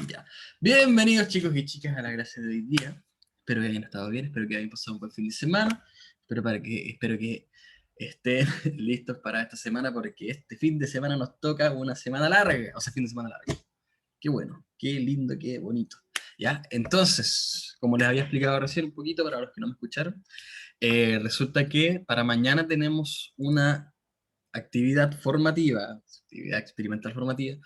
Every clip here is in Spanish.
Ya. Bienvenidos chicos y chicas a la clase de hoy día. Espero que hayan estado bien, espero que hayan pasado un buen fin de semana. Espero que estén listos para esta semana porque este fin de semana nos toca una semana larga, o sea, fin de semana largo. Qué bueno, qué lindo, qué bonito. Ya, entonces, como les había explicado recién un poquito para los que no me escucharon, resulta que para mañana tenemos una actividad experimental formativa,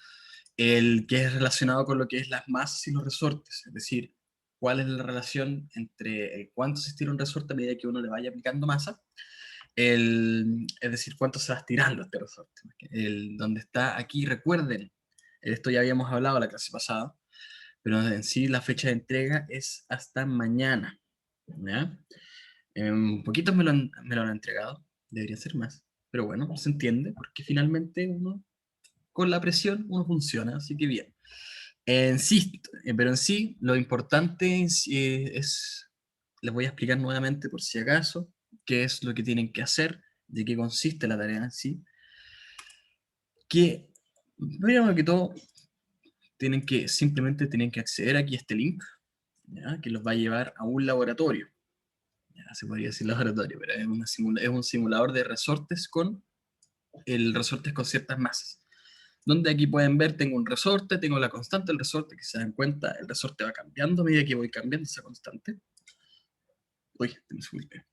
el que es relacionado con lo que es las masas y los resortes, es decir, cuál es la relación entre cuánto se estira un resorte a medida que uno le vaya aplicando masa, es decir, cuánto se va estirando este resorte. Donde está aquí, recuerden, esto ya habíamos hablado la clase pasada, pero en sí la fecha de entrega es hasta mañana. ¿Ya? Poquitos me lo han entregado, debería ser más, pero bueno, se entiende, porque finalmente uno con la presión uno funciona, así que bien. Pero en sí, lo importante es, les voy a explicar nuevamente por si acaso, qué es lo que tienen que hacer, de qué consiste la tarea en sí, que, primero que todo, simplemente tienen que acceder aquí a este link, ¿ya? Que los va a llevar a un laboratorio, ya se podría decir laboratorio, pero es un simulador de resortes resortes con ciertas masas. Donde aquí pueden ver, tengo un resorte, tengo la constante del resorte, que se dan cuenta, el resorte va cambiando a medida que voy cambiando esa constante. Uy, disculpe.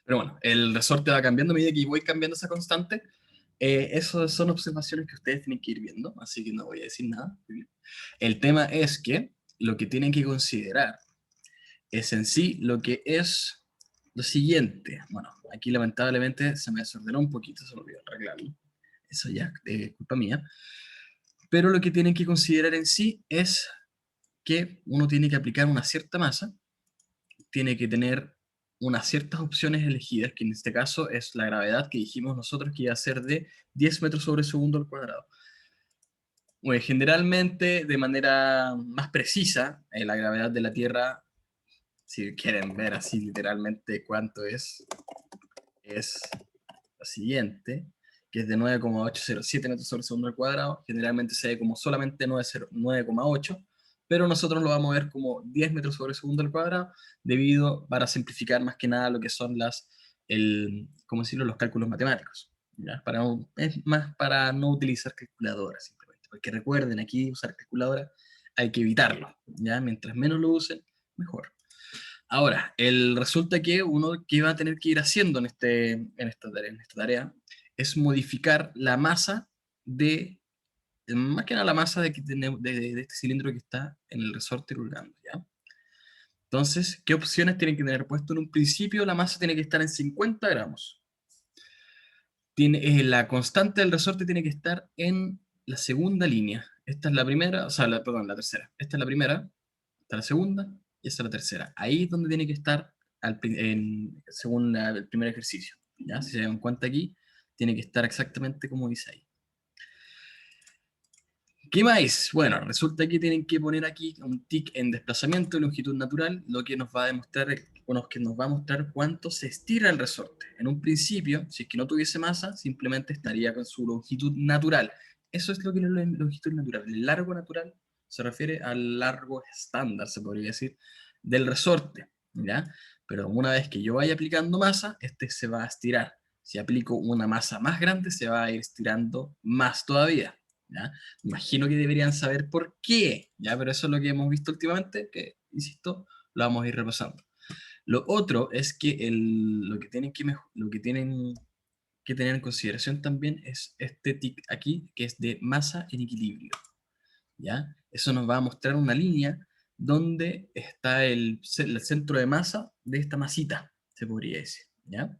Pero bueno, el resorte va cambiando a medida que voy cambiando esa constante. Esas son observaciones que ustedes tienen que ir viendo, así que no voy a decir nada. El tema es que lo que tienen que considerar es en sí lo que es lo siguiente. Bueno, aquí lamentablemente se me desordenó un poquito, se me olvidó arreglarlo. Eso ya es culpa mía. Pero lo que tienen que considerar en sí es que uno tiene que aplicar una cierta masa, tiene que tener unas ciertas opciones elegidas, que en este caso es la gravedad que dijimos nosotros que iba a ser de 10 metros sobre segundo al cuadrado. Bueno, generalmente, de manera más precisa, la gravedad de la Tierra, si quieren ver así literalmente cuánto es la siguiente, que es de 9,807 metros sobre segundo al cuadrado. Generalmente se ve como solamente 9,8, pero nosotros lo vamos a ver como 10 metros sobre segundo al cuadrado, para simplificar más que nada lo que son ¿cómo decirlo?, los cálculos matemáticos. ¿Ya? Es más para no utilizar calculadora simplemente, porque recuerden, aquí usar calculadora hay que evitarlo, ¿ya? Mientras menos lo usen, mejor. Ahora, resulta que uno que va a tener que ir haciendo en esta tarea es modificar la masa más que nada la masa de este cilindro que está en el resorte colgando, ¿ya? Entonces, ¿qué opciones tienen que tener puesto? En un principio la masa tiene que estar en 50 gramos. La constante del resorte tiene que estar en la segunda línea. Esta es la primera, o sea, perdón, la tercera. Esta es la primera, esta es la segunda y esta es la tercera. Ahí es donde tiene que estar según el primer ejercicio. ¿Ya? Si se dan cuenta aquí, tiene que estar exactamente como dice ahí. ¿Qué más? Bueno, resulta que tienen que poner aquí un tic en desplazamiento de longitud natural, lo que nos va a demostrar, bueno, que nos va a mostrar cuánto se estira el resorte. En un principio, si es que no tuviese masa, simplemente estaría con su longitud natural. Eso es lo que es la longitud natural. El largo natural se refiere al largo estándar, se podría decir, del resorte, ¿ya? Pero una vez que yo vaya aplicando masa, este se va a estirar. Si aplico una masa más grande, se va a ir estirando más todavía, ¿ya? Imagino que deberían saber por qué, ¿ya? Pero eso es lo que hemos visto últimamente, que, insisto, lo vamos a ir repasando. Lo otro es que lo que tienen que tener en consideración también es este tic aquí, que es de masa en equilibrio, ¿ya? Eso nos va a mostrar una línea donde está el centro de masa de esta masita, se podría decir, ¿ya?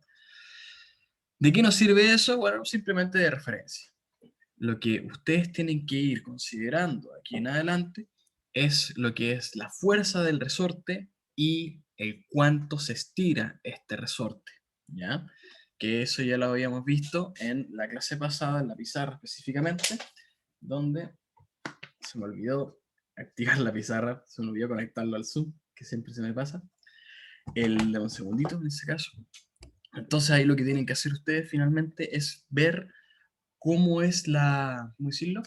¿De qué nos sirve eso? Bueno, simplemente de referencia. Lo que ustedes tienen que ir considerando aquí en adelante es lo que es la fuerza del resorte y el cuánto se estira este resorte, ¿ya? Que eso ya lo habíamos visto en la clase pasada, en la pizarra específicamente, donde se me olvidó activar la pizarra, se me olvidó conectarlo al Zoom, que siempre se me pasa. De un segundito en ese caso. Entonces ahí lo que tienen que hacer ustedes finalmente es ver cómo es ¿cómo decirlo?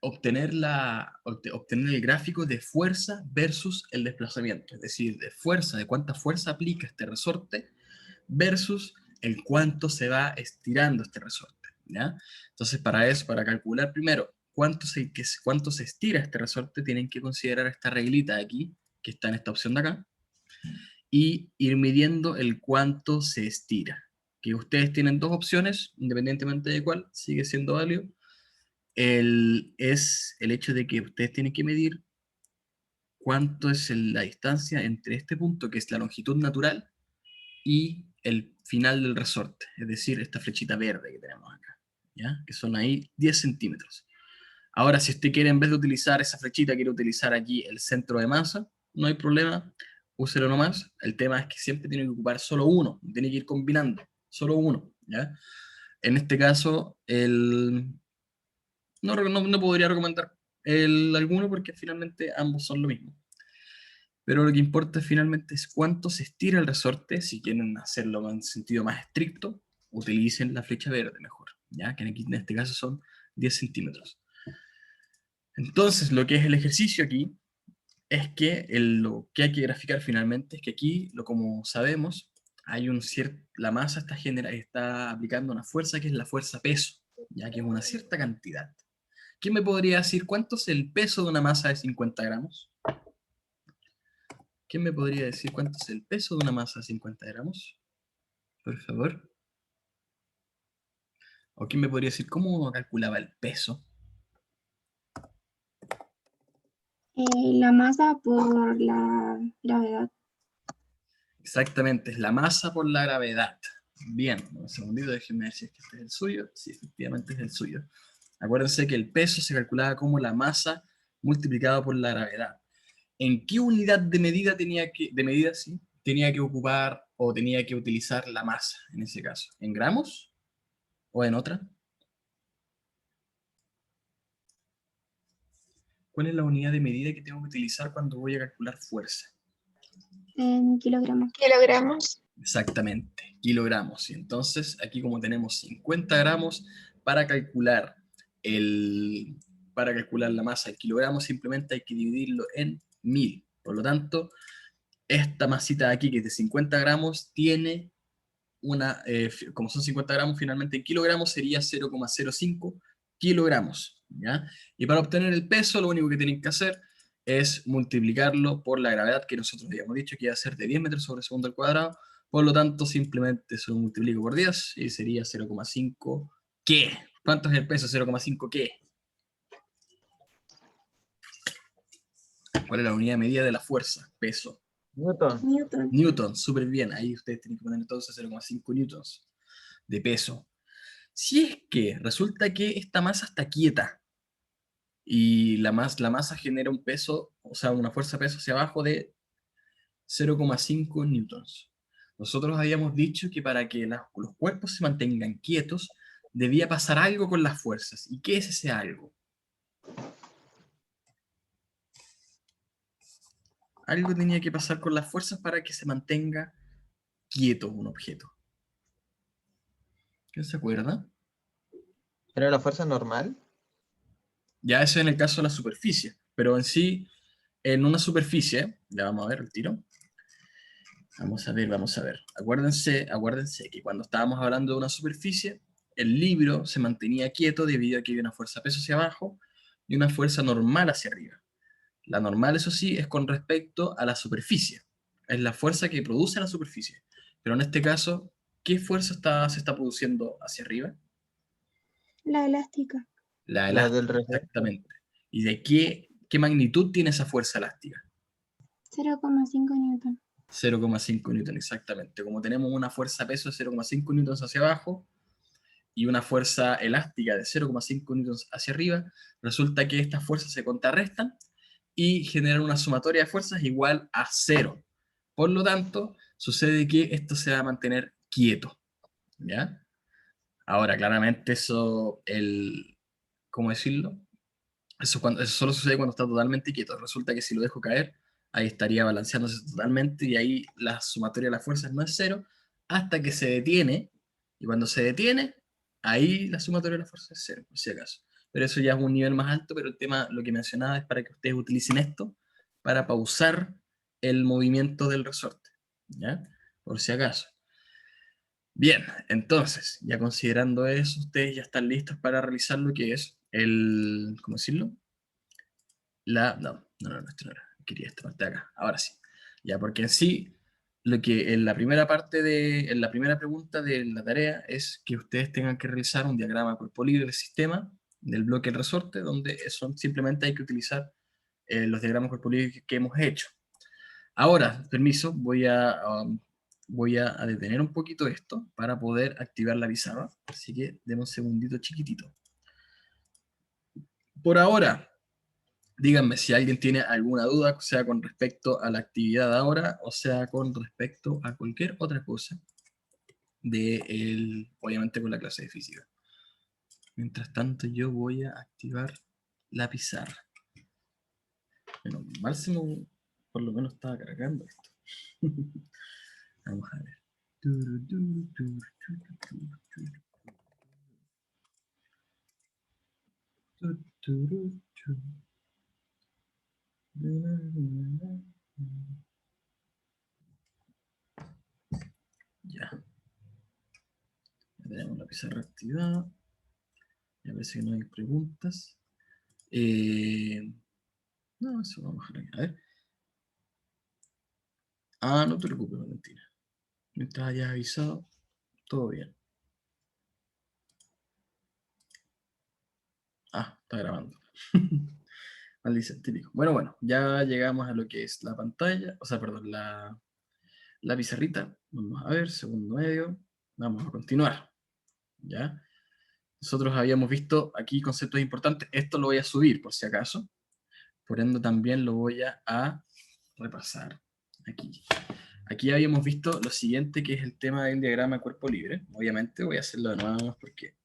obtener el gráfico de fuerza versus el desplazamiento, es decir, de cuánta fuerza aplica este resorte versus el cuánto se va estirando este resorte, ¿ya? Entonces, para eso, para calcular primero cuánto se estira este resorte, tienen que considerar esta reglita de aquí, que está en esta opción de acá, y ir midiendo el cuánto se estira. Que ustedes tienen dos opciones, independientemente de cuál, sigue siendo válido. Es el hecho de que ustedes tienen que medir cuánto es la distancia entre este punto, que es la longitud natural, y el final del resorte, es decir, esta flechita verde que tenemos acá, ¿ya? Que son ahí 10 centímetros. Ahora, si usted quiere, en vez de utilizar esa flechita, quiere utilizar aquí el centro de masa, no hay problema, úselo nomás. El tema es que siempre tiene que ocupar solo uno, tiene que ir combinando, solo uno, ¿ya? En este caso, no podría recomendar alguno porque finalmente ambos son lo mismo. Pero lo que importa finalmente es cuánto se estira el resorte. Si quieren hacerlo en sentido más estricto, utilicen la flecha verde mejor, ¿ya? Que aquí en este caso son 10 centímetros. Entonces, lo que es el ejercicio aquí es que lo que hay que graficar finalmente es que aquí, como sabemos, hay la masa está aplicando una fuerza que es la fuerza peso, ya que es una cierta cantidad. ¿Quién me podría decir cuánto es el peso de una masa de 50 gramos? ¿Quién me podría decir cuánto es el peso de una masa de 50 gramos? Por favor. ¿O quién me podría decir cómo uno calculaba el peso? La masa por la gravedad. Exactamente, es la masa por la gravedad. Bien, un segundito, déjenme ver si es que este es el suyo. Sí, efectivamente es el suyo. Acuérdense que el peso se calculaba como la masa multiplicada por la gravedad. ¿En qué unidad de medida tenía que ocupar o tenía que utilizar la masa en ese caso? ¿En gramos o en otra? ¿Cuál es la unidad de medida que tengo que utilizar cuando voy a calcular fuerza? En kilogramos. Kilogramos. Exactamente, kilogramos. Y entonces aquí como tenemos 50 gramos para calcular la masa en kilogramos, simplemente hay que dividirlo en 1000. Por lo tanto, esta masita de aquí, que es de 50 gramos, tiene como son 50 gramos, finalmente en kilogramos sería 0,05 kilogramos, ¿ya? Y para obtener el peso, lo único que tienen que hacer es multiplicarlo por la gravedad que nosotros habíamos dicho que iba a ser de 10 metros sobre segundo al cuadrado. Por lo tanto, simplemente se lo multiplico por 10 y sería 0,5 ¿qué? ¿Cuánto es el peso? 0,5 ¿qué? ¿Cuál es la unidad de medida de la fuerza? Peso. Newton. Newton. Newton, súper bien. Ahí ustedes tienen que poner entonces 0,5 newtons de peso. Si es que resulta que esta masa está quieta y la masa genera un peso, o sea, una fuerza peso hacia abajo de 0,5 newtons. Nosotros habíamos dicho que para que los cuerpos se mantengan quietos, debía pasar algo con las fuerzas. ¿Y qué es ese algo? Algo tenía que pasar con las fuerzas para que se mantenga quieto un objeto. ¿Quién se acuerda? ¿Era la fuerza normal? Ya eso en el caso de la superficie, pero en sí, en una superficie, ya vamos a ver el tiro. Vamos a ver, vamos a ver. Acuérdense que cuando estábamos hablando de una superficie, el libro se mantenía quieto debido a que había una fuerza peso hacia abajo y una fuerza normal hacia arriba. La normal, eso sí, es con respecto a la superficie. Es la fuerza que produce la superficie. Pero en este caso, ¿qué fuerza se está produciendo hacia arriba? La elástica. La La elástica, del resorte. exactamente. ¿Y de qué magnitud tiene esa fuerza elástica? 0,5 Newton. 0,5 newton, exactamente. Como tenemos una fuerza peso de 0,5 newtons hacia abajo y una fuerza elástica de 0,5 newtons hacia arriba, resulta que estas fuerzas se contrarrestan y generan una sumatoria de fuerzas igual a 0. Por lo tanto, sucede que esto se va a mantener quieto, ¿ya? Ahora, claramente ¿cómo decirlo? Eso solo sucede cuando está totalmente quieto. Resulta que si lo dejo caer, ahí estaría balanceándose totalmente y ahí la sumatoria de las fuerzas no es cero hasta que se detiene. Y cuando se detiene, ahí la sumatoria de las fuerzas es cero, por si acaso. pero eso ya es un nivel más alto, pero el tema, lo que mencionaba, es para que ustedes utilicen esto para pausar el movimiento del resorte, ¿ya? Por si acaso. Bien, entonces, ya considerando eso, ustedes ya están listos para realizar lo que es el, ¿cómo decirlo? Esto no era, quería esta parte de acá, ahora sí. Ya, porque en sí, lo que en la primera en la primera pregunta de la tarea es que ustedes tengan que realizar un diagrama cuerpo libre del sistema, del bloque del resorte, donde simplemente hay que utilizar los diagramas cuerpo libre que hemos hecho. Ahora, permiso, voy a detener un poquito esto para poder activar la pizarra, así que denme un segundito chiquitito. Por ahora, díganme si alguien tiene alguna duda, sea con respecto a la actividad ahora, o sea con respecto a cualquier otra cosa, obviamente con la clase de física. Mientras tanto, yo voy a activar la pizarra. Bueno, máximo, por lo menos estaba cargando esto. Vamos a ver. Ya. Ya tenemos la pizarra activada. Ya parece que no hay preguntas. No, eso vamos a dejar. A ver. Ah, no te preocupes, Valentina. Mientras hayas avisado, todo bien. Ah, está grabando. Maldición, típico. Bueno, ya llegamos a lo que es la pantalla, o sea, perdón, la pizarrita. Vamos a ver, segundo medio. Vamos a continuar. ¿Ya? Nosotros habíamos visto aquí conceptos importantes. Esto lo voy a subir por si acaso. Por ende también lo voy a repasar aquí. Aquí habíamos visto lo siguiente, que es el tema del diagrama de cuerpo libre. Obviamente voy a hacerlo de nuevo porque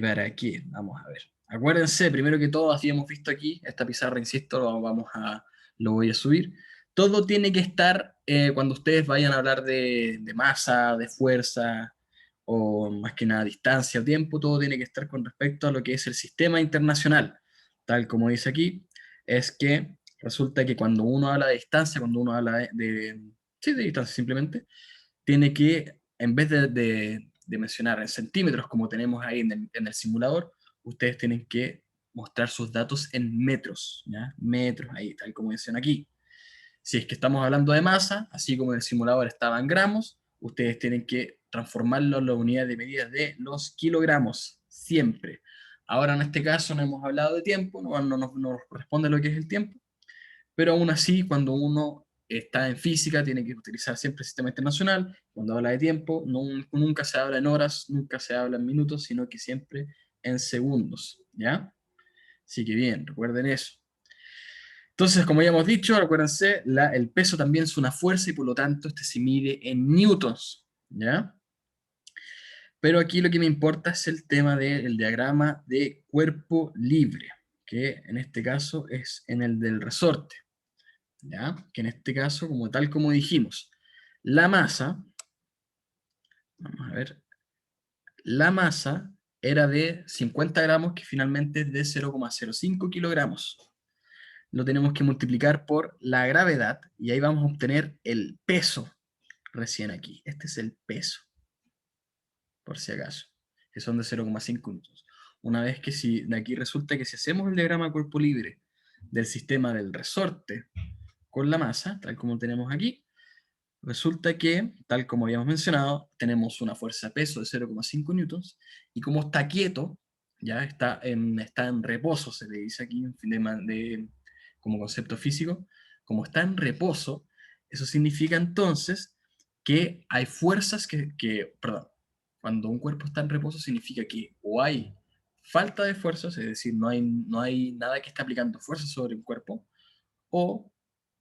¿para qué? Vamos a ver. Acuérdense, primero que todo, habíamos visto aquí, esta pizarra, insisto, lo voy a subir. Todo tiene que estar, cuando ustedes vayan a hablar de masa, de fuerza, o más que nada distancia o tiempo, todo tiene que estar con respecto a lo que es el sistema internacional. Tal como dice aquí, es que resulta que cuando uno habla de distancia, cuando uno habla sí, de distancia simplemente, tiene que, en vez de mencionar en centímetros como tenemos ahí en el simulador, ustedes tienen que mostrar sus datos en metros, ¿ya? Metros, ahí, tal como dicen aquí. Si es que estamos hablando de masa, así como en el simulador estaba en gramos, ustedes tienen que transformarlo en la unidad de medida de los kilogramos, siempre. Ahora en este caso no hemos hablado de tiempo, no nos corresponde lo que es el tiempo, pero aún así, cuando uno está en física, tiene que utilizar siempre el sistema internacional. Cuando habla de tiempo, nunca se habla en horas, nunca se habla en minutos, sino que siempre en segundos, ¿ya? Así que bien, recuerden eso. Entonces, como ya hemos dicho, acuérdense, el peso también es una fuerza y por lo tanto este se mide en newtons, ¿ya? Pero aquí lo que me importa es el tema del diagrama de cuerpo libre, que en este caso es en el del resorte. ¿Ya? Que en este caso, tal como dijimos, la masa, vamos a ver, la masa era de 50 gramos, que finalmente es de 0,05 kilogramos. Lo tenemos que multiplicar por la gravedad, y ahí vamos a obtener el peso, recién aquí. Este es el peso, por si acaso, que son de 0,5 newtons. Una vez que de aquí resulta que si hacemos el diagrama de cuerpo libre del sistema del resorte con la masa, tal como tenemos aquí, resulta que, tal como habíamos mencionado, tenemos una fuerza de peso de 0,5 newtons, y como está quieto, ya está en reposo, se le dice aquí como concepto físico, como está en reposo, eso significa entonces que hay fuerzas perdón, cuando un cuerpo está en reposo significa que o hay falta de fuerzas, es decir, no hay nada que esté aplicando fuerza sobre el cuerpo, o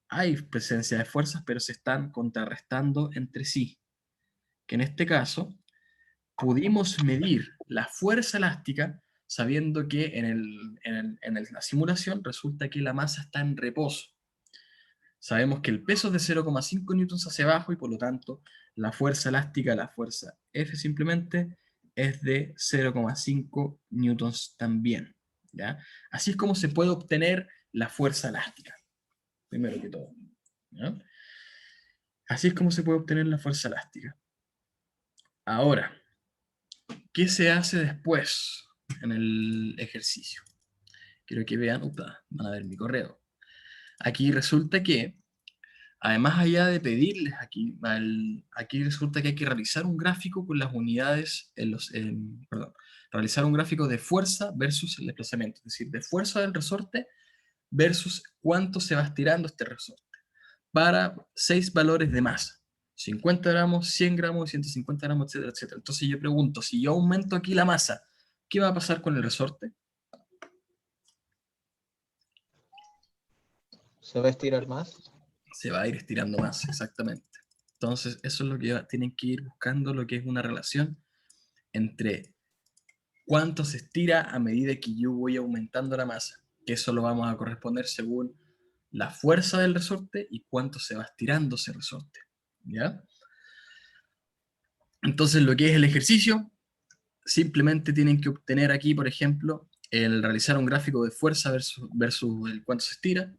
hay presencia de fuerzas, pero se están contrarrestando entre sí. Que en este caso, pudimos medir la fuerza elástica sabiendo que la simulación resulta que la masa está en reposo. Sabemos que el peso es de 0,5 newtons hacia abajo y por lo tanto la fuerza elástica, la fuerza F simplemente, es de 0,5 newtons también, ¿ya? Así es como se puede obtener la fuerza elástica, primero que todo, ¿ya? Así es como se puede obtener la fuerza elástica. Ahora, ¿qué se hace después en el ejercicio? Quiero que vean, van a ver mi correo. Aquí resulta que, además allá de pedirles aquí resulta que hay que realizar un gráfico con las unidades, perdón, realizar un gráfico de fuerza versus el desplazamiento, es decir, de fuerza del resorte versus cuánto se va estirando este resorte, para 6 valores de masa. 50 gramos, 100 gramos, 150 gramos, etcétera, etcétera. Entonces yo pregunto, si yo aumento aquí la masa, ¿qué va a pasar con el resorte? ¿Se va a estirar más? Se va a ir estirando más, exactamente. Entonces eso es lo que tienen que ir buscando, lo que es una relación entre cuánto se estira a medida que yo voy aumentando la masa, que eso lo vamos a corresponder según la fuerza del resorte y cuánto se va estirando ese resorte, ¿ya? Entonces lo que es el ejercicio, simplemente tienen que obtener aquí, por ejemplo, el realizar un gráfico de fuerza versus el cuánto se estira.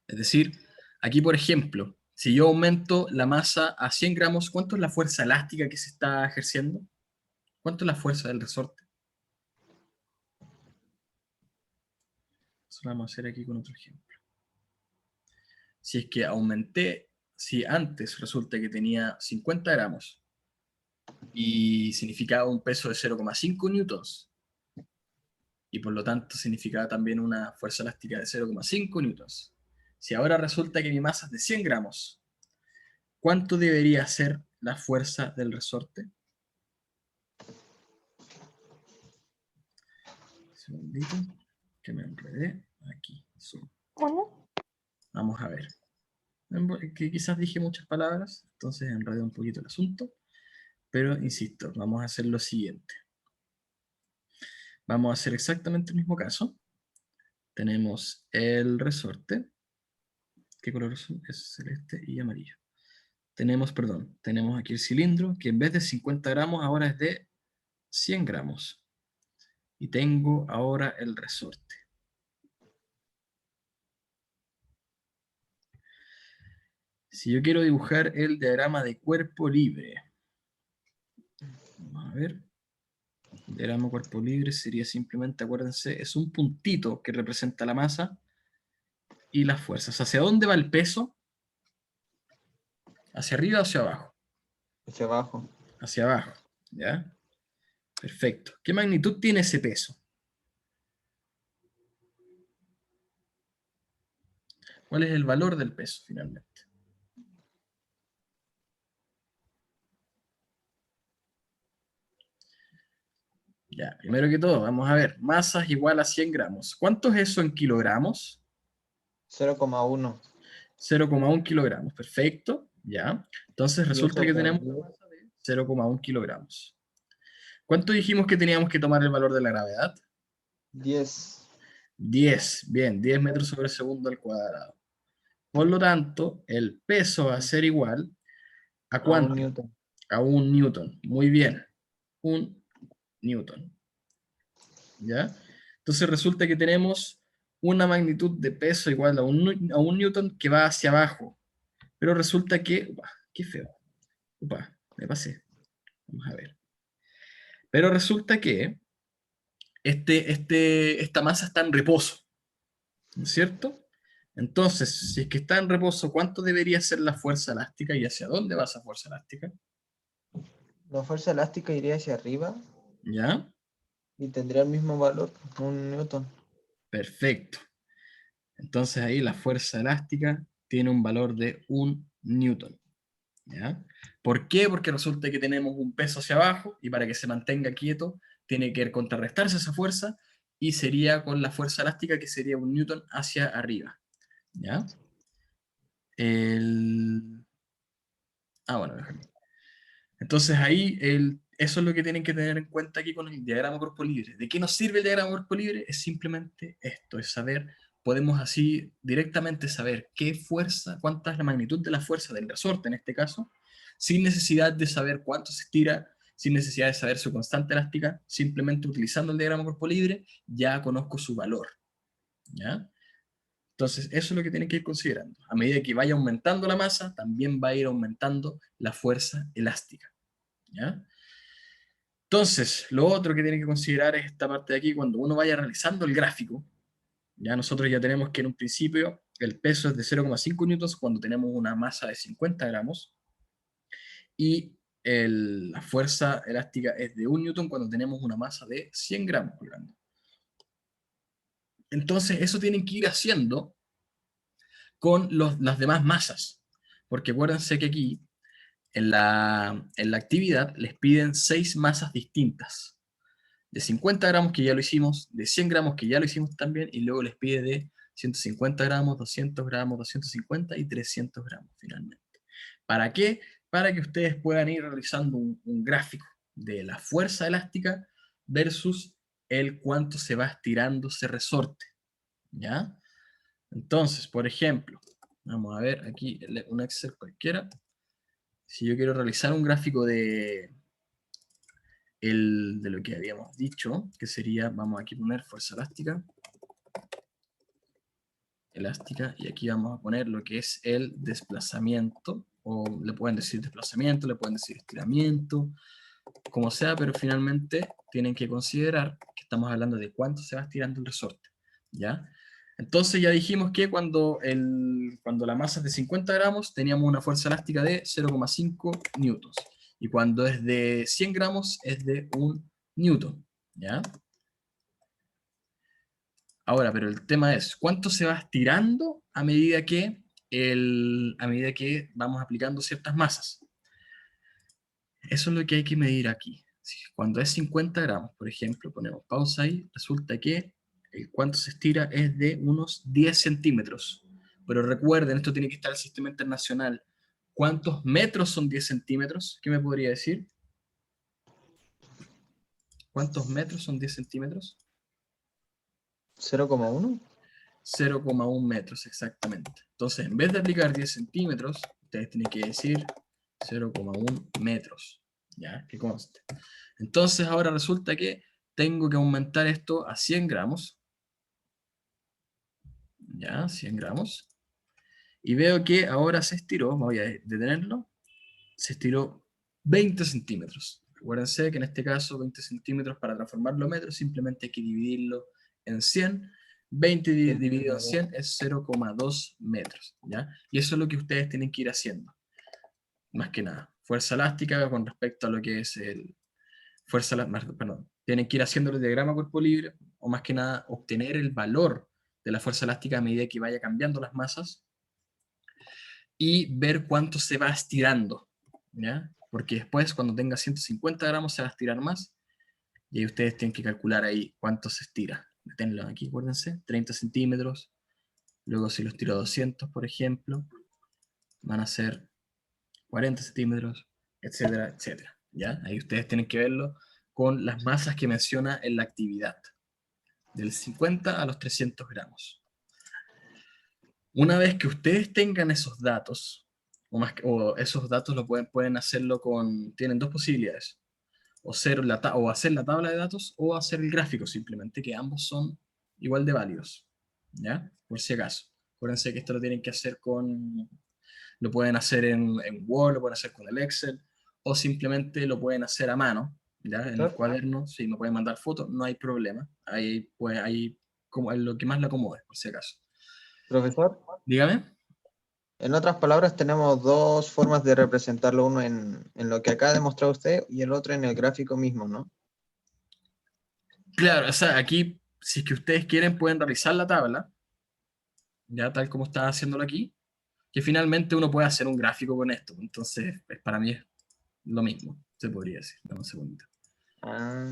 Es decir, aquí, por ejemplo, si yo aumento la masa a 100 gramos, ¿cuánto es la fuerza elástica que se está ejerciendo? ¿Cuánto es la fuerza del resorte? Eso lo vamos a hacer aquí con otro ejemplo. Si es que aumenté, si antes resulta que tenía 50 gramos y significaba un peso de 0,5 newtons, y por lo tanto significaba también una fuerza elástica de 0,5 newtons. Si ahora resulta que mi masa es de 100 gramos, ¿cuánto debería ser la fuerza del resorte? Un segundito, que me enredé. Aquí, ¿Uno? vamos a ver. Que quizás dije muchas palabras, entonces enredé un poquito el asunto, pero insisto, vamos a hacer lo siguiente. Vamos a hacer exactamente el mismo caso. Tenemos el resorte. ¿Qué color son? Es celeste y amarillo. Tenemos aquí el cilindro, que en vez de 50 gramos ahora es de 100 gramos. Y tengo ahora el resorte. Si yo quiero dibujar el diagrama de cuerpo libre, vamos a ver. El diagrama de cuerpo libre sería simplemente, acuérdense, es un puntito que representa la masa y las fuerzas. ¿Hacia dónde va el peso? ¿Hacia arriba o hacia abajo? Hacia abajo. Hacia abajo, ¿ya? Perfecto. ¿Qué magnitud tiene ese peso? ¿Cuál es el valor del peso finalmente? Ya, primero que todo, vamos a ver. Masa es igual a 100 gramos. ¿Cuánto es eso en kilogramos? 0,1. 0,1 kilogramos. Perfecto, ya. Entonces Y resulta eso que por tenemos una masa de 0,1 kilogramos. ¿Cuánto dijimos que teníamos que tomar el valor de la gravedad? 10 10, bien, 10 metros sobre segundo al cuadrado. Por lo tanto, el peso va a ser igual ¿a a 1 cuánto? newton. A 1 newton. Muy bien, 1 newton. ¿Ya? Entonces resulta que tenemos una magnitud de peso igual a un newton que va hacia abajo. Pero resulta que, qué feo, me pasé. Vamos a ver. Pero resulta que esta masa está en reposo, ¿no es cierto? Entonces, si es que está en reposo, ¿cuánto debería ser la fuerza elástica y hacia dónde va esa fuerza elástica? La fuerza elástica iría hacia arriba ¿Ya? y tendría el mismo valor, 1 newton. Perfecto. Entonces ahí la fuerza elástica tiene un valor de 1 newton. ¿Ya? ¿Por qué? Porque resulta que tenemos un peso hacia abajo y para que se mantenga quieto tiene que contrarrestarse esa fuerza y sería con la fuerza elástica que sería 1 newton hacia arriba. ¿Ya? Bueno, déjame. Entonces ahí eso es lo que tienen que tener en cuenta aquí con el diagrama cuerpo libre. ¿De qué nos sirve el diagrama cuerpo libre? Es simplemente esto, es saber, podemos así directamente saber qué fuerza, cuánta es la magnitud de la fuerza del resorte en este caso, sin necesidad de saber cuánto se estira, sin necesidad de saber su constante elástica, simplemente utilizando el diagrama cuerpo libre, ya conozco su valor, ¿ya? Entonces, eso es lo que tienen que ir considerando. A medida que vaya aumentando la masa, también va a ir aumentando la fuerza elástica, ¿ya? Entonces, lo otro que tienen que considerar es esta parte de aquí, cuando uno vaya realizando el gráfico, ya nosotros ya tenemos que en un principio el peso es de 0,5 newtons cuando tenemos una masa de 50 gramos, y la fuerza elástica es de 1 newton cuando tenemos una masa de 100 gramos colgando. Entonces, eso tienen que ir haciendo con las demás masas, porque acuérdense que aquí, en la actividad, les piden 6 masas distintas. De 50 gramos, que ya lo hicimos, de 100 gramos, que ya lo hicimos también, y luego les pide de 150 gramos, 200 gramos, 250 y 300 gramos finalmente. ¿Para qué? Para que ustedes puedan ir realizando un gráfico de la fuerza elástica versus el cuánto se va estirando ese resorte, ¿ya? Entonces, por ejemplo, vamos a ver aquí un Excel cualquiera. Si yo quiero realizar un gráfico de lo que habíamos dicho, que sería, vamos aquí a poner fuerza elástica, y aquí vamos a poner lo que es el desplazamiento, o le pueden decir desplazamiento, le pueden decir estiramiento, como sea, pero finalmente tienen que considerar que estamos hablando de cuánto se va estirando el resorte, ¿ya? Entonces ya dijimos que cuando la masa es de 50 gramos teníamos una fuerza elástica de 0,5 newtons, y cuando es de 100 gramos es de 1 newton, ¿ya? Ahora, pero el tema es, ¿cuánto se va estirando a medida que vamos aplicando ciertas masas? Eso es lo que hay que medir aquí. Cuando es 50 gramos, por ejemplo, ponemos pausa ahí, resulta que el cuánto se estira es de unos 10 centímetros. Pero recuerden, esto tiene que estar en el sistema internacional. ¿Cuántos metros son 10 centímetros? ¿Qué me podría decir? ¿Cuántos metros son 10 centímetros? 0,1. 0,1 metros exactamente. Entonces, en vez de aplicar 10 centímetros, ustedes tienen que decir 0,1 metros, ¿ya? Que conste. Entonces, ahora resulta que tengo que aumentar esto a 100 gramos, ¿ya? 100 gramos. Y veo que ahora se estiró, voy a detenerlo, se estiró 20 centímetros. Acuérdense que en este caso 20 centímetros para transformarlo a metros simplemente hay que dividirlo en 100. 20 dividido en 100 es 0,2 metros, ¿ya? Y eso es lo que ustedes tienen que ir haciendo. Más que nada, fuerza elástica con respecto a lo que es tienen que ir haciendo el diagrama cuerpo libre, o más que nada obtener el valor de la fuerza elástica a medida que vaya cambiando las masas, y ver cuánto se va estirando, ¿ya? Porque después, cuando tenga 150 gramos, se va a estirar más, y ahí ustedes tienen que calcular ahí cuánto se estira. Tenlo aquí, acuérdense, 30 centímetros, luego si lo estiro a 200, por ejemplo, van a ser 40 centímetros, etcétera, etcétera, ¿ya? Ahí ustedes tienen que verlo con las masas que menciona en la actividad, del 50 a los 300 gramos. Una vez que ustedes tengan esos datos, o esos datos pueden hacerlo tienen dos posibilidades, o hacer la tabla de datos o hacer el gráfico simplemente, que ambos son igual de válidos, ¿ya? Por si acaso. Acuérdense que esto lo tienen que hacer lo pueden hacer en Word, lo pueden hacer con el Excel, o simplemente lo pueden hacer a mano, ¿ya? En el cuaderno, si me pueden mandar fotos, no hay problema. Ahí, pues, como lo que más le acomode, por si acaso. Profesor, Dígame. en otras palabras, tenemos dos formas de representarlo, uno en lo que acá ha demostrado usted y el otro en el gráfico mismo, ¿no? Claro, o sea, aquí, si es que ustedes quieren, pueden realizar la tabla, ya tal como está haciéndolo aquí, que finalmente uno puede hacer un gráfico con esto. Entonces, para mí es lo mismo, se podría decir. Dame un segundito. Ah,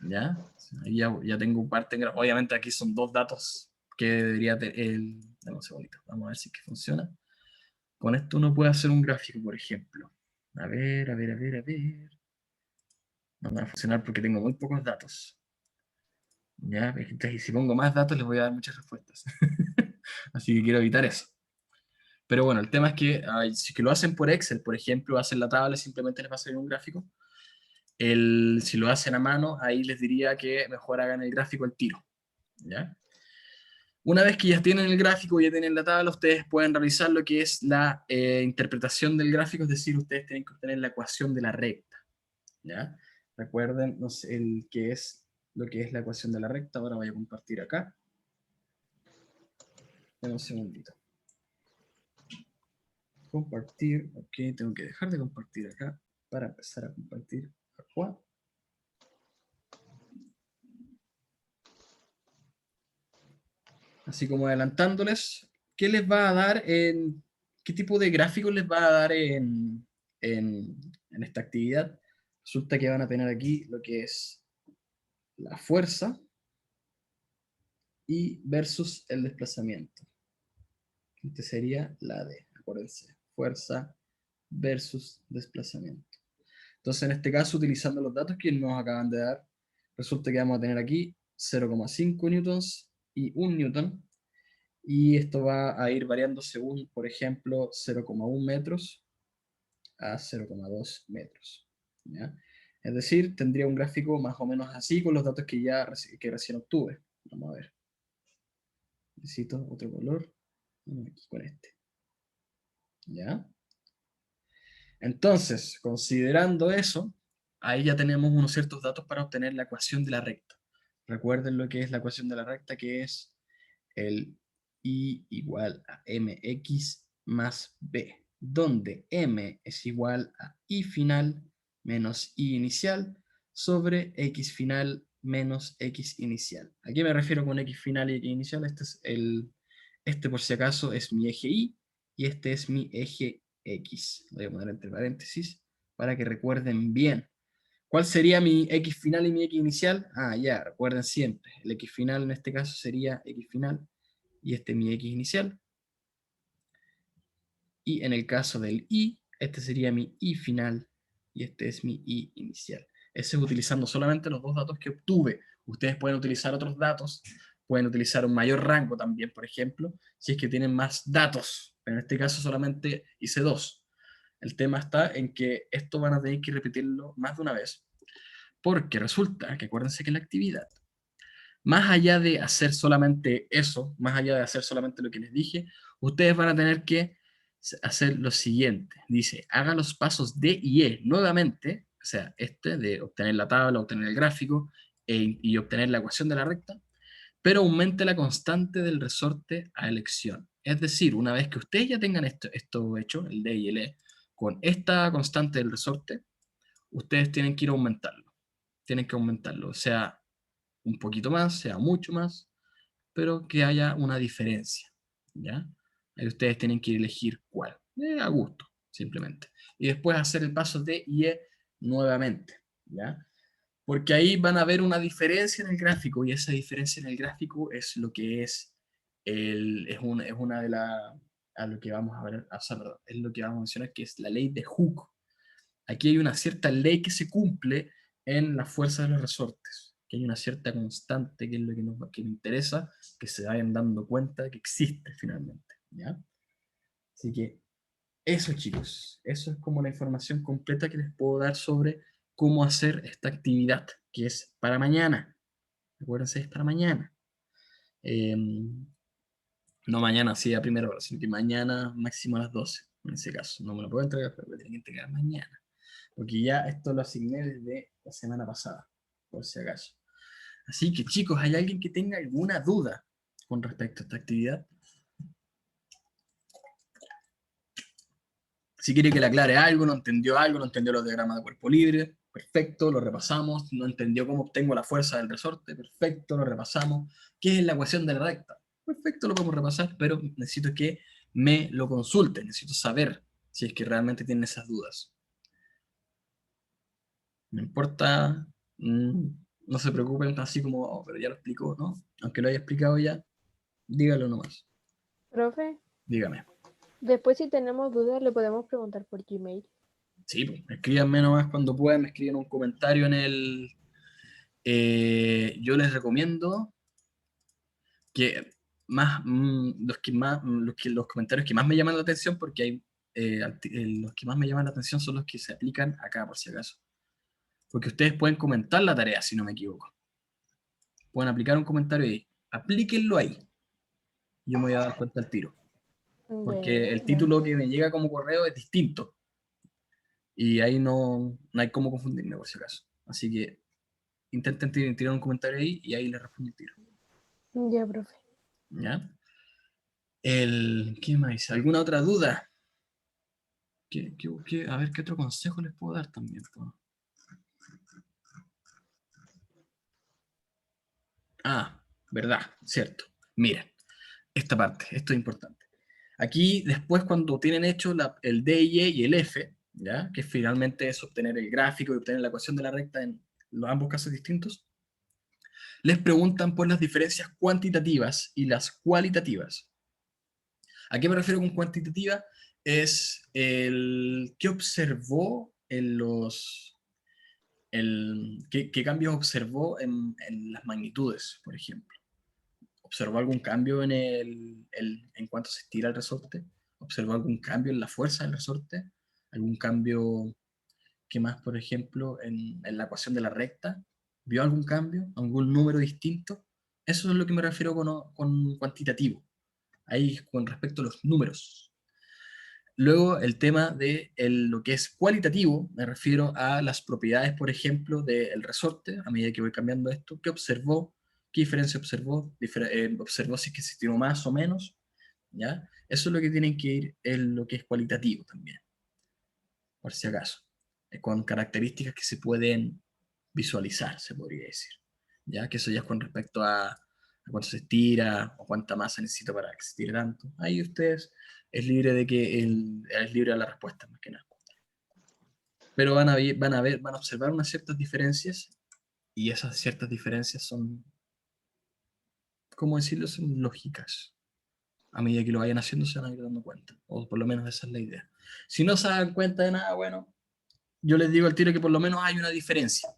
¿Ya? Ahí ya tengo un parte en obviamente aquí son dos datos que debería tener dame un segundito, vamos a ver si es que funciona. Con esto uno puede hacer un gráfico, por ejemplo. A ver, a ver, a ver, a ver. No me va a funcionar porque tengo muy pocos datos. ¿Ya? Entonces, y si pongo más datos les voy a dar muchas respuestas. Así que quiero evitar eso. Pero bueno, el tema es que si que lo hacen por Excel, por ejemplo, hacen la tabla, simplemente les va a salir un gráfico. Si lo hacen a mano, ahí les diría que mejor hagan el gráfico al tiro, ¿ya? Una vez que ya tienen el gráfico, ya tienen la tabla, ustedes pueden realizar lo que es la interpretación del gráfico, es decir, ustedes tienen que obtener la ecuación de la recta, ¿ya? Recuerden no sé, lo que es la ecuación de la recta. Ahora voy a compartir acá. Dame un segundito. Compartir, ok, tengo que dejar de compartir acá para empezar a compartir acá. Así como adelantándoles, ¿qué les va a dar qué tipo de gráfico les va a dar en esta actividad? Resulta que van a tener aquí lo que es la fuerza y versus el desplazamiento. Este sería la D, acuérdense, fuerza versus desplazamiento. Entonces, en este caso, utilizando los datos que nos acaban de dar, resulta que vamos a tener aquí 0,5 newtons y 1 newton, y esto va a ir variando según, por ejemplo, 0,1 metros a 0,2 metros. ¿Ya? Es decir, tendría un gráfico más o menos así con los datos que recién obtuve. Vamos a ver. Necesito otro color. Aquí con este. ¿Ya? Entonces, considerando eso, ahí ya tenemos unos ciertos datos para obtener la ecuación de la recta. Recuerden lo que es la ecuación de la recta, que es el I igual a mx más b, donde m es igual a I final menos I inicial sobre x final menos x inicial. ¿A qué me refiero con x final y x inicial? Este por si acaso es mi eje Y y este es mi eje X. Lo voy a poner entre paréntesis para que recuerden bien. ¿Cuál sería mi X final y mi X inicial? Ah, ya, recuerden siempre. El X final en este caso sería X final y este es mi X inicial. Y en el caso del Y, este sería mi Y final y este es mi Y inicial. Ese es utilizando solamente los dos datos que obtuve. Ustedes pueden utilizar otros datos, pueden utilizar un mayor rango también, por ejemplo, si es que tienen más datos. Pero en este caso solamente hice dos. El tema está en que esto van a tener que repetirlo más de una vez, porque resulta que acuérdense que la actividad, más allá de hacer solamente eso, más allá de hacer solamente lo que les dije, ustedes van a tener que hacer lo siguiente. Dice, haga los pasos D y E nuevamente, o sea, este de obtener la tabla, obtener el gráfico y obtener la ecuación de la recta, pero aumente la constante del resorte a elección. Es decir, una vez que ustedes ya tengan esto hecho, el D y el E, con esta constante del resorte, ustedes tienen que ir a aumentarlo. Tienen que aumentarlo, o sea, un poquito más, sea mucho más, pero que haya una diferencia, ¿ya? Ahí ustedes tienen que elegir cuál, a gusto, simplemente. Y después hacer el paso D y E nuevamente, ¿ya? Porque ahí van a ver una diferencia en el gráfico, y esa diferencia en el gráfico es lo que es una de las, a lo que vamos a ver, o sea, perdón, es lo que vamos a mencionar, que es la ley de Hooke. Aquí hay una cierta ley que se cumple en la fuerza de los resortes, que hay una cierta constante, que es lo que me interesa, que se vayan dando cuenta de que existe finalmente, ¿ya? Así que eso, chicos, eso es como la información completa que les puedo dar sobre cómo hacer esta actividad, que es para mañana. Acuérdense, es para mañana. Eh, no mañana, sí, a primera hora, sino que mañana máximo a las 12, en ese caso. No me lo puedo entregar, pero lo tienen que entregar mañana. Porque ya esto lo asigné desde la semana pasada, por si acaso. Así que, chicos, ¿hay alguien que tenga alguna duda con respecto a esta actividad? Si quiere que le aclare algo, no entendió los diagramas de cuerpo libre, perfecto, lo repasamos. No entendió cómo obtengo la fuerza del resorte, perfecto, lo repasamos. ¿Qué es la ecuación de la recta? Perfecto, lo podemos repasar, pero necesito que me lo consulten, necesito saber si es que realmente tienen esas dudas. No importa, no se preocupen así como, "Oh, pero ya lo explicó", ¿no? Aunque lo haya explicado ya, dígalo nomás. Profe, Dígame. después si tenemos dudas le podemos preguntar por Gmail. Sí, pues, escríbanme nomás cuando puedan, me escriben un comentario en el... yo les recomiendo que los comentarios que más me llaman la atención, porque hay los que más me llaman la atención son los que se aplican acá, por si acaso. Porque ustedes pueden comentar la tarea, si no me equivoco. Pueden aplicar un comentario ahí. Aplíquenlo ahí. Yo me voy a dar cuenta al tiro. Porque el título que me llega como correo es distinto. Y ahí no hay cómo confundirme, por si acaso. Así que intenten tirar un comentario ahí y ahí les respondo el tiro. Ya, profe. ¿Ya? ¿Qué más dice? ¿Alguna otra duda? A ver, ¿qué otro consejo les puedo dar también? Verdad, cierto. Miren, esta parte, esto es importante. Aquí, después, cuando tienen hecho el DY y el F, ¿ya? Que finalmente es obtener el gráfico y obtener la ecuación de la recta en los ambos casos distintos, les preguntan por las diferencias cuantitativas y las cualitativas. ¿A qué me refiero con cuantitativa? Es el qué observó en qué cambios observó en las magnitudes, por ejemplo. ¿Observó algún cambio en cuanto se estira el resorte? ¿Observó algún cambio en la fuerza del resorte? ¿Algún cambio, qué más, por ejemplo, en la ecuación de la recta? ¿Vio algún cambio? ¿Algún número distinto? Eso es lo que me refiero con cuantitativo. Ahí con respecto a los números. Luego el tema de lo que es cualitativo, me refiero a las propiedades, por ejemplo, del resorte, a medida que voy cambiando esto, qué observó, qué diferencia observó, observó si es que se estiró más o menos, ¿ya? Eso es lo que tienen que ir en lo que es cualitativo también, por si acaso, con características que se pueden visualizar, se podría decir, ¿ya? Que eso ya es con respecto a cuánto se estira o cuánta masa necesita para que se estire tanto. Ahí ustedes es libre de que es libre a la respuesta, más que nada. Pero van a observar unas ciertas diferencias y esas ciertas diferencias son, ¿cómo decirlo? Son lógicas. A medida que lo vayan haciendo se van a ir dando cuenta, o por lo menos esa es la idea. Si no se dan cuenta de nada, bueno, yo les digo al tiro que por lo menos hay una diferencia.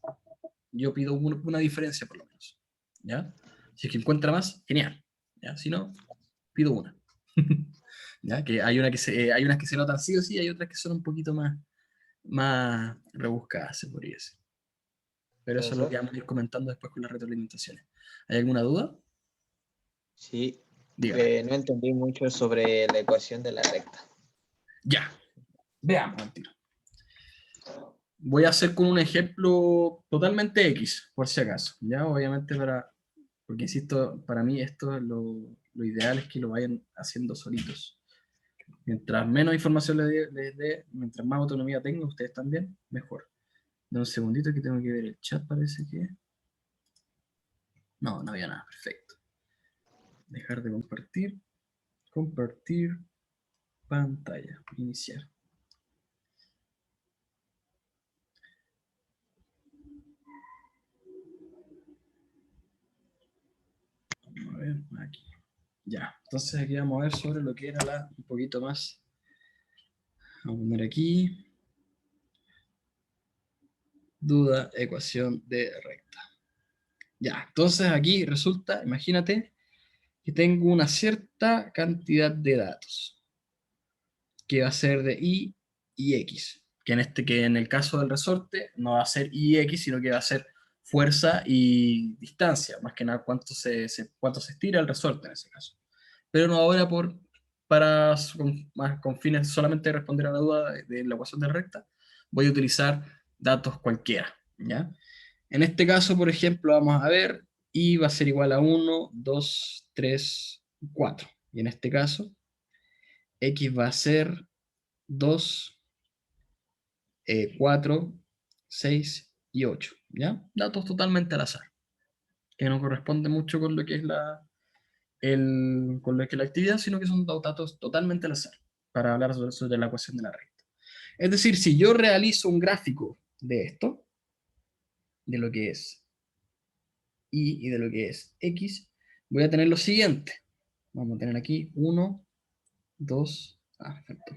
Yo pido una diferencia por lo menos, ¿ya? Si es que encuentra más, genial, ¿ya? Si no, pido una. ¿Ya? Que hay hay unas que se notan sí o sí, hay otras que son un poquito más rebuscadas, se podría decir. Pero eso es lo que Profesor, vamos a ir comentando después con las retroalimentaciones. ¿Hay alguna duda? sí, Dígame. no entendí mucho sobre la ecuación de la recta. Ya, veamos al tiro. Voy a hacer con un ejemplo totalmente X, por si acaso. Ya, obviamente porque insisto, para mí esto es lo ideal es que lo vayan haciendo solitos. Mientras menos información les dé, mientras más autonomía tengan ustedes también, mejor. Dame un segundito que tengo que ver el chat, parece que... No había nada, perfecto. Dejar de compartir. Compartir pantalla. Iniciar. Vamos a ver, aquí. Ya, entonces aquí vamos a ver sobre lo que era un poquito más. Vamos a poner aquí. Duda, ecuación de recta. Ya, entonces aquí resulta, imagínate, que tengo una cierta cantidad de datos, que va a ser de Y y X, que en el caso del resorte no va a ser Y y X, sino que va a ser fuerza y distancia, más que nada cuánto se estira el resorte en ese caso. Pero no ahora con fines solamente de responder a la duda de la ecuación de recta, voy a utilizar datos cualquiera, ¿ya? En este caso, por ejemplo, vamos a ver, y va a ser igual a 1, 2, 3, 4. Y en este caso, X va a ser 2, 4, 6 y 8. ¿Ya? Datos totalmente al azar, que no corresponde mucho con lo que es con lo que es la actividad, sino que son datos totalmente al azar, para hablar sobre la ecuación de la recta. Es decir, si yo realizo un gráfico de esto, de lo que es y de lo que es X, voy a tener lo siguiente. Vamos a tener aquí 1, 2, perfecto.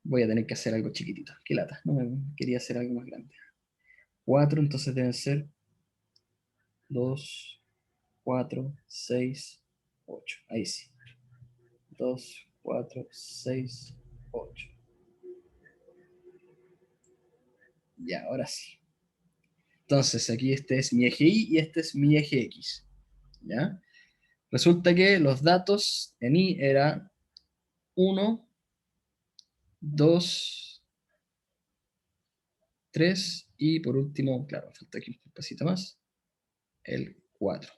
Voy a tener que hacer algo chiquitito. Qué lata, no quería hacer algo más grande. 4, entonces deben ser 2, 4, 6, 8. Ahí sí. 2, 4, 6, 8. Ya, ahora sí. Entonces, aquí este es mi eje Y y este es mi eje X. ¿Ya? Resulta que los datos en Y eran 1, 2, 3 y por último, claro, falta aquí un pasito más, el 4.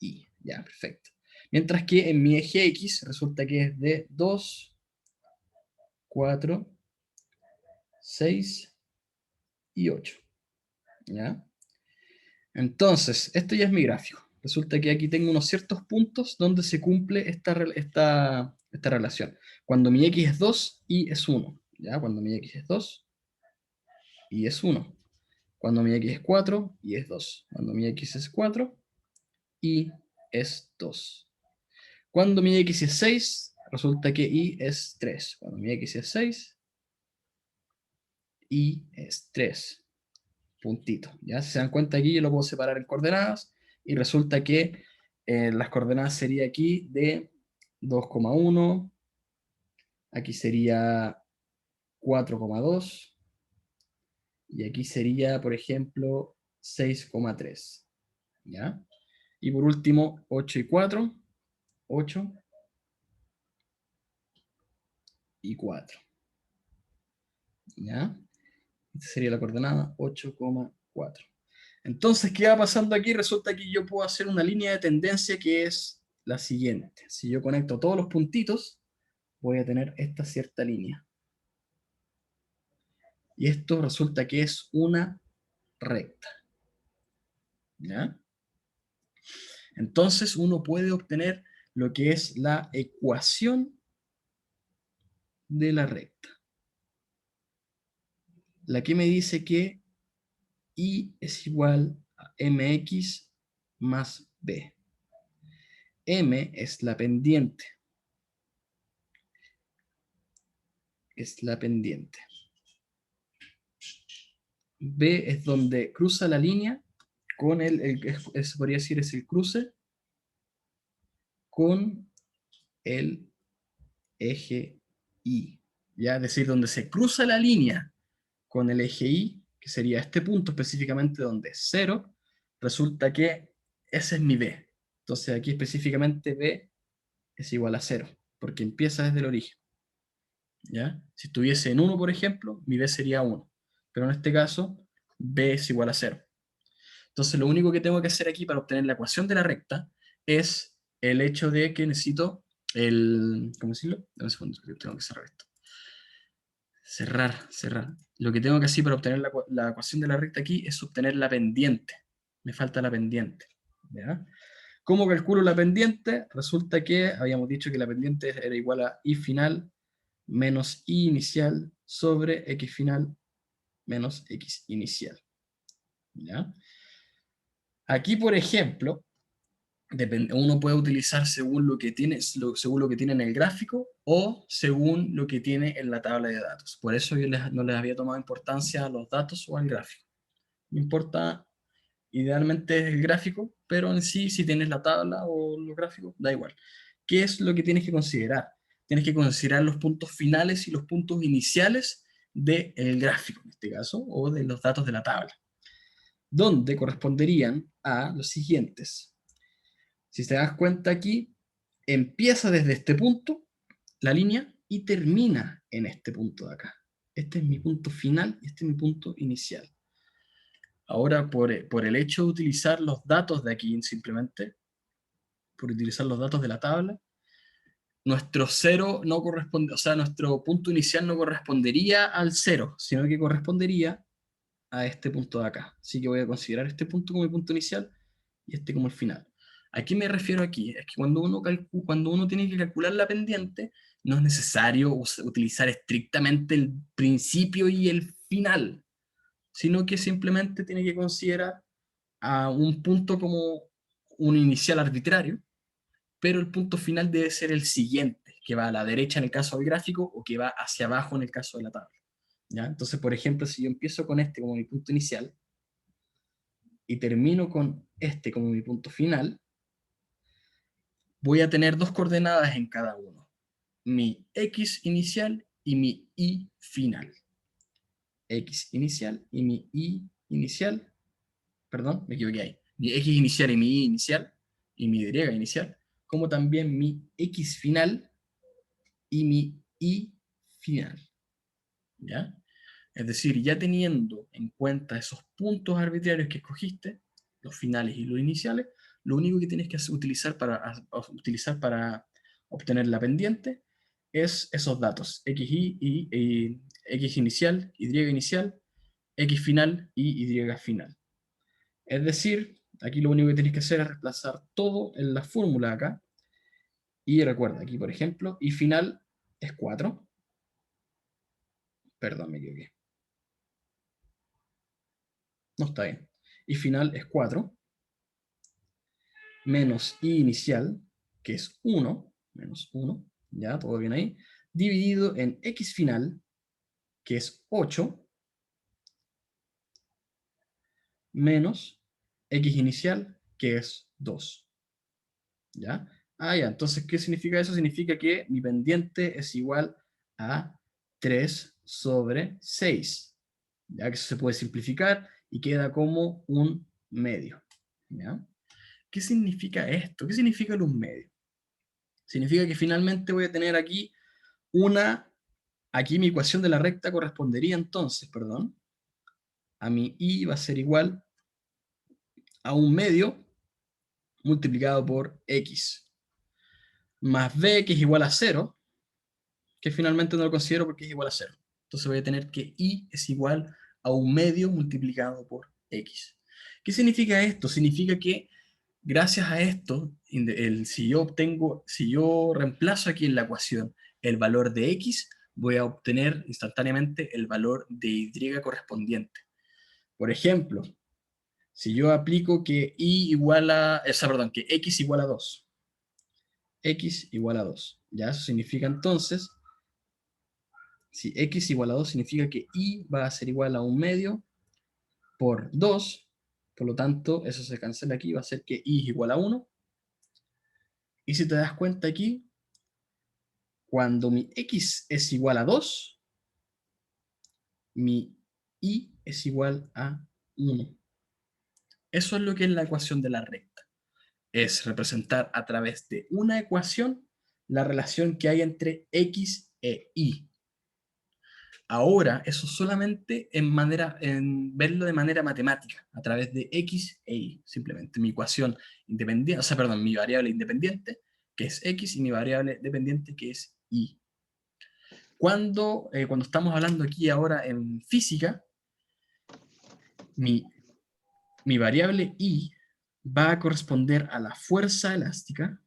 Y ya, perfecto. Mientras que en mi eje X resulta que es de 2, 4, 6 y 8. ¿Ya? Entonces, esto ya es mi gráfico. Resulta que aquí tengo unos ciertos puntos donde se cumple esta relación. Cuando mi X es 2, Y es 1. ¿Ya? Cuando mi X es 2, Y es 1. Cuando mi X es 4, Y es 2. Cuando mi X es 4, Y es 2. Cuando mi X es 6, resulta que Y es 3. Cuando mi X es 6, Y es 3. Puntito. ¿Ya? Si se dan cuenta aquí, yo lo puedo separar en coordenadas y resulta que las coordenadas sería aquí de 2,1, aquí sería 4,2 y aquí sería, por ejemplo, 6,3. ¿Ya? Y por último, 8 y 4, 8 y 4. ¿Ya? Esta sería la coordenada 8,4. Entonces, ¿qué va pasando aquí? Resulta que yo puedo hacer una línea de tendencia que es la siguiente. Si yo conecto todos los puntitos, voy a tener esta cierta línea. Y esto resulta que es una recta. ¿Ya? Entonces, uno puede obtener lo que es la ecuación de la recta. La que me dice que Y es igual a mx más b. M es la pendiente. Es la pendiente. B es donde cruza la línea con se podría decir es el cruce con el eje Y. ¿Ya? Es decir, donde se cruza la línea con el eje Y, que sería este punto específicamente donde es 0, resulta que ese es mi B. Entonces aquí específicamente B es igual a 0, porque empieza desde el origen. ¿Ya? Si estuviese en 1, por ejemplo, mi B sería 1. Pero en este caso, B es igual a 0. Entonces lo único que tengo que hacer aquí para obtener la ecuación de la recta es el hecho de que necesito ¿cómo decirlo? Dame un segundo, tengo que cerrar esto. Cerrar. Lo que tengo que hacer para obtener la ecuación de la recta aquí es obtener la pendiente. Me falta la pendiente. ¿Ya? ¿Cómo calculo la pendiente? Resulta que habíamos dicho que la pendiente era igual a I final menos I inicial sobre X final menos X inicial. ¿Ya? Aquí, por ejemplo, uno puede utilizar según lo que tiene, según lo que tiene en el gráfico o según lo que tiene en la tabla de datos. Por eso yo no les había tomado importancia a los datos o al gráfico. Me importa idealmente el gráfico, pero en sí, si tienes la tabla o los gráficos, da igual. ¿Qué es lo que tienes que considerar? Tienes que considerar los puntos finales y los puntos iniciales del gráfico, en este caso, o de los datos de la tabla, donde corresponderían a los siguientes. Si te das cuenta aquí, empieza desde este punto, la línea, y termina en este punto de acá. Este es mi punto final y este es mi punto inicial. Ahora, por el hecho de utilizar los datos de aquí, simplemente, por utilizar los datos de la tabla, nuestro cero no corresponde, o sea, nuestro punto inicial no correspondería al 0, sino que correspondería a este punto de acá. Así que voy a considerar este punto como el punto inicial y este como el final. ¿A qué me refiero aquí? Es que cuando uno tiene que calcular la pendiente, no es necesario utilizar estrictamente el principio y el final, sino que simplemente tiene que considerar a un punto como un inicial arbitrario, pero el punto final debe ser el siguiente, que va a la derecha en el caso del gráfico o que va hacia abajo en el caso de la tabla. ¿Ya? Entonces, por ejemplo, si yo empiezo con este como mi punto inicial y termino con este como mi punto final, voy a tener dos coordenadas en cada uno, mi X inicial y mi Y final. X inicial y mi Y inicial, perdón, me equivoqué ahí, mi X inicial y mi Y inicial, y mi Y inicial, como también mi X final y mi Y final, ¿ya? Es decir, ya teniendo en cuenta esos puntos arbitrarios que escogiste, los finales y los iniciales, lo único que tienes que utilizar para obtener la pendiente es esos datos, X inicial, Y inicial, X final y Y final. Es decir, aquí lo único que tienes que hacer es reemplazar todo en la fórmula acá. Y recuerda, aquí por ejemplo, Y final es 4. Perdón, me equivoqué. No está bien. Y final es 4. Menos I inicial, que es 1. Menos 1. Ya, todo bien ahí. Dividido en X final, que es 8. Menos X inicial, que es 2. ¿Ya? Ah, ya. Entonces, ¿qué significa eso? Significa que mi pendiente es igual a 3 sobre 6. Ya que eso se puede simplificar y queda como un medio. ¿Ya? ¿Qué significa esto? ¿Qué significa el un medio? Significa que finalmente voy a tener aquí aquí mi ecuación de la recta correspondería entonces, perdón, a mi Y va a ser igual a un medio multiplicado por X, más B, que es igual a 0, que finalmente no lo considero porque es igual a 0. Entonces voy a tener que Y es igual a un medio multiplicado por X. ¿Qué significa esto? Significa que gracias a esto, si yo reemplazo aquí en la ecuación el valor de X, voy a obtener instantáneamente el valor de Y correspondiente. Por ejemplo, si yo aplico que que X igual a 2. X igual a 2. Ya eso significa entonces, si X igual a 2 significa que Y va a ser igual a un medio por 2. Por lo tanto, eso se cancela aquí, va a ser que Y es igual a 1. Y si te das cuenta aquí, cuando mi X es igual a 2, mi Y es igual a 1. Eso es lo que es la ecuación de la recta. Es representar a través de una ecuación la relación que hay entre X e Y. Ahora, eso solamente en verlo de manera matemática, a través de X e Y, simplemente. Mi ecuación independiente, o sea, perdón, mi variable independiente, que es X, y mi variable dependiente, que es Y. Cuando estamos hablando aquí ahora en física, mi variable Y va a corresponder a la fuerza elástica,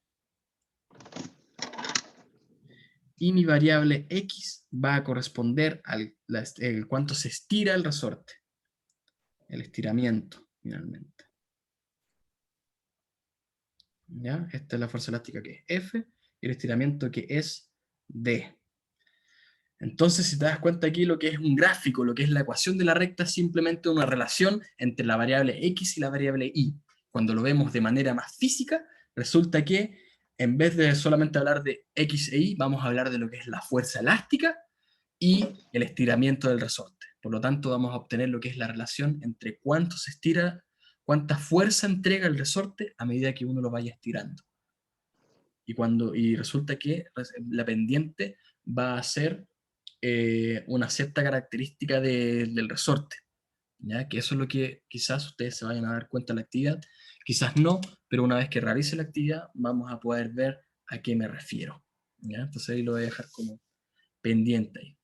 y mi variable X va a corresponder al cuánto se estira el resorte, el estiramiento, finalmente. ¿Ya? Esta es la fuerza elástica, que es F, y el estiramiento, que es D. Entonces, si te das cuenta aquí, lo que es un gráfico, lo que es la ecuación de la recta, es simplemente una relación entre la variable X y la variable Y. Cuando lo vemos de manera más física, resulta que en vez de solamente hablar de X e Y, vamos a hablar de lo que es la fuerza elástica y el estiramiento del resorte. Por lo tanto, vamos a obtener lo que es la relación entre cuánto se estira, cuánta fuerza entrega el resorte a medida que uno lo vaya estirando. Y resulta que la pendiente va a ser una cierta característica del resorte, ¿ya? Que eso es lo que quizás ustedes se vayan a dar cuenta de la actividad, quizás no, pero una vez que realice la actividad vamos a poder ver a qué me refiero, ¿ya? Entonces ahí lo voy a dejar como pendiente ahí.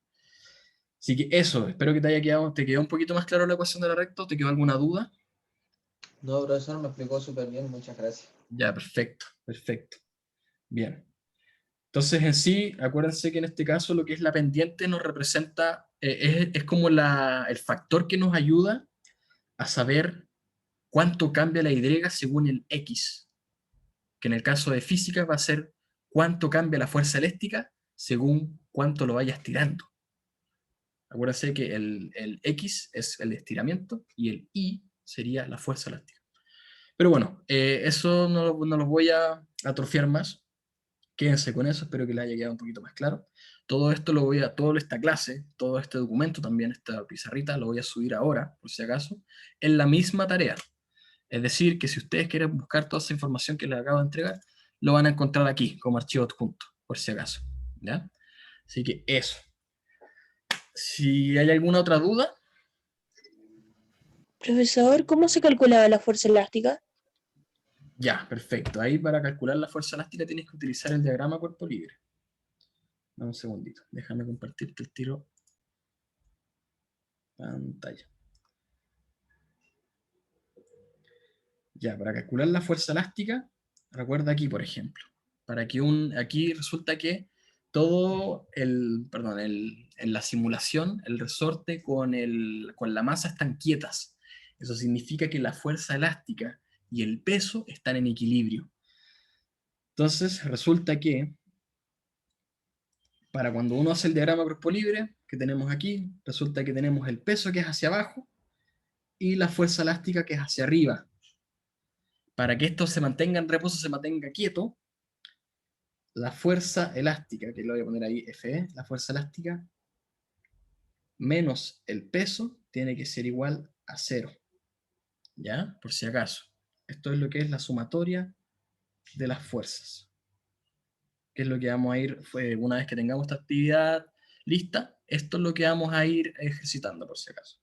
Así que eso, espero que te quedó un poquito más claro la ecuación de la recta. ¿Te quedó alguna duda? No, profesor, me explicó súper bien, muchas gracias. Ya, perfecto, perfecto. Bien. Entonces, en sí, acuérdense que en este caso lo que es la pendiente nos representa, es como el factor que nos ayuda a saber cuánto cambia la Y según el X, que en el caso de física va a ser cuánto cambia la fuerza elástica según cuánto lo vayas tirando. Acuérdense que el X es el estiramiento y el Y sería la fuerza elástica. Pero bueno, eso no lo voy a atrofiar más. Quédense con eso, espero que les haya quedado un poquito más claro. Todo esto toda esta clase, todo este documento, también esta pizarrita, lo voy a subir ahora, por si acaso, en la misma tarea. Es decir, que si ustedes quieren buscar toda esa información que les acabo de entregar, lo van a encontrar aquí, como archivo adjunto, por si acaso. ¿Ya? Así que eso. Si hay alguna otra duda, Profesor, ¿cómo se calculaba la fuerza elástica? ya, perfecto. Ahí para calcular la fuerza elástica tienes que utilizar el diagrama cuerpo libre. Dame un segundito, déjame compartirte el tiro pantalla. Ya, para calcular la fuerza elástica, recuerda aquí, por ejemplo, aquí resulta que en la simulación, el resorte con la masa están quietas. Eso significa que la fuerza elástica y el peso están en equilibrio. Entonces, resulta que para cuando uno hace el diagrama cuerpo libre, que tenemos aquí, resulta que tenemos el peso que es hacia abajo y la fuerza elástica que es hacia arriba. Para que esto se mantenga en reposo, se mantenga quieto, la fuerza elástica, que lo voy a poner ahí, Fe, la fuerza elástica menos el peso tiene que ser igual a 0. ¿Ya? Por si acaso. Esto es lo que es la sumatoria de las fuerzas. Que es lo que vamos a ir, una vez que tengamos esta actividad lista, esto es lo que vamos a ir ejercitando, por si acaso.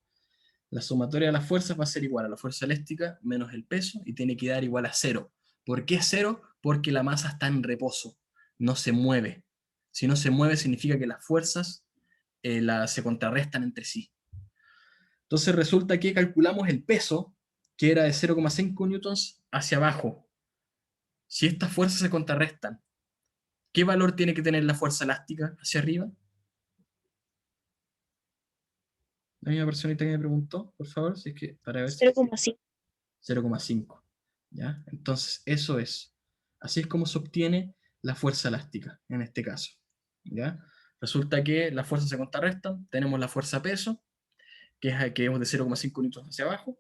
La sumatoria de las fuerzas va a ser igual a la fuerza elástica menos el peso y tiene que dar igual a 0. ¿Por qué 0? Porque la masa está en reposo, no se mueve. Si no se mueve significa que las fuerzas se contrarrestan entre sí. Entonces resulta que calculamos el peso, que era de 0,5 newtons hacia abajo. Si estas fuerzas se contrarrestan, ¿qué valor tiene que tener la fuerza elástica hacia arriba? La misma personita que me preguntó, por favor, si es que para ver si 0,5. 0,5. ¿Ya? Entonces, eso es. Así es como se obtiene la fuerza elástica, en este caso. ¿Ya? Resulta que las fuerzas se contrarrestan, tenemos la fuerza peso, que es de 0,5 newtons hacia abajo,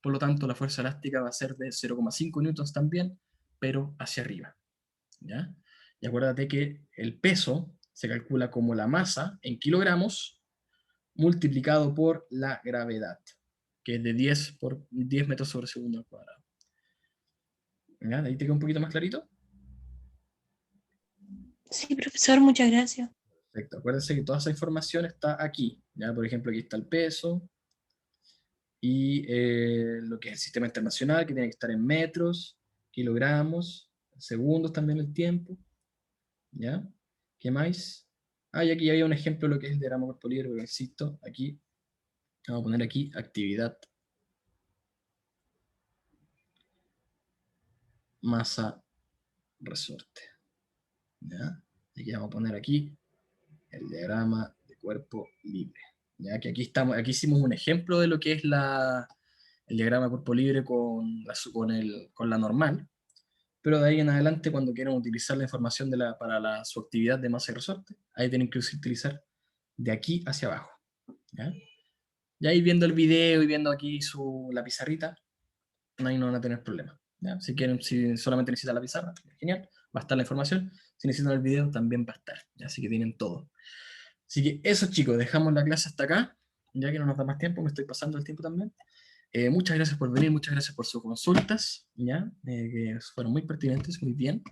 por lo tanto la fuerza elástica va a ser de 0,5 newtons también, pero hacia arriba. ¿Ya? Y acuérdate que el peso se calcula como la masa en kilogramos multiplicado por la gravedad, que es de 10 metros sobre segundo al cuadrado. ¿Ya? ¿De ahí te queda un poquito más clarito? Sí, profesor, muchas gracias. Perfecto. Acuérdense que toda esa información está aquí. ¿Ya? Por ejemplo, aquí está el peso y lo que es el sistema internacional, que tiene que estar en metros, kilogramos, segundos también el tiempo. ¿Ya? ¿Qué más? Y aquí había un ejemplo de lo que es el diagrama cuerpo libre, pero insisto, aquí, vamos a poner aquí actividad, masa, resorte. ¿Ya? Aquí vamos a poner aquí el diagrama de cuerpo libre. Ya que aquí hicimos un ejemplo de lo que es el diagrama de cuerpo libre con la normal, pero de ahí en adelante, cuando quieran utilizar la información para su actividad de masa y resorte, ahí tienen que utilizar de aquí hacia abajo. ¿Ya? Y ahí viendo el video y viendo aquí la pizarrita, ahí no van a tener problema. ¿Ya? Si solamente necesitan la pizarra, genial, va a estar la información. Si necesitan el video, también va a estar. ¿Ya? Así que tienen todo. Así que eso, chicos, dejamos la clase hasta acá, ya que no nos da más tiempo, me estoy pasando el tiempo también. Muchas gracias por venir, muchas gracias por sus consultas, ¿ya? Que fueron muy pertinentes, muy bien.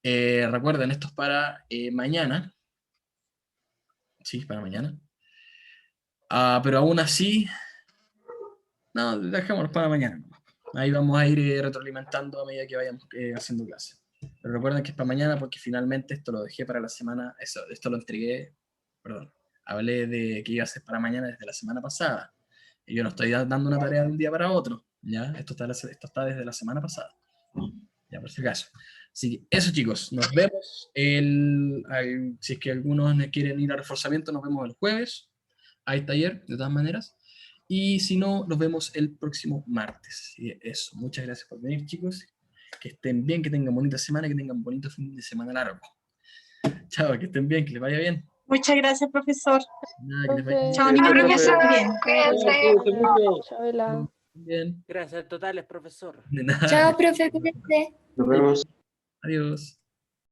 Recuerden, esto es para mañana. Sí, para mañana. Pero aún así, no, dejémoslo para mañana. Ahí vamos a ir retroalimentando a medida que vayamos haciendo clases. Pero recuerden que es para mañana porque finalmente esto lo dejé para la semana, esto lo entregué, perdón, hablé de que iba a ser para mañana desde la semana pasada. Y yo no estoy dando una tarea de un día para otro, ¿ya? Esto está desde la semana pasada, ya por si acaso. Así que eso, chicos, nos vemos si es que algunos quieren ir a reforzamiento, nos vemos el jueves. Hay taller, de todas maneras. Y si no, nos vemos el próximo martes. Y eso, muchas gracias por venir, chicos. Que estén bien, que tengan bonita semana, que tengan bonito fin de semana largo. Chao, que estén bien, que les vaya bien. Muchas gracias, profesor. Nada, que les vaya bien. Chao, niños, que estén bien. Chabela. Bien. Gracias totales, profesor. De nada. Chao, profe, cuídate. Nos vemos. Adiós.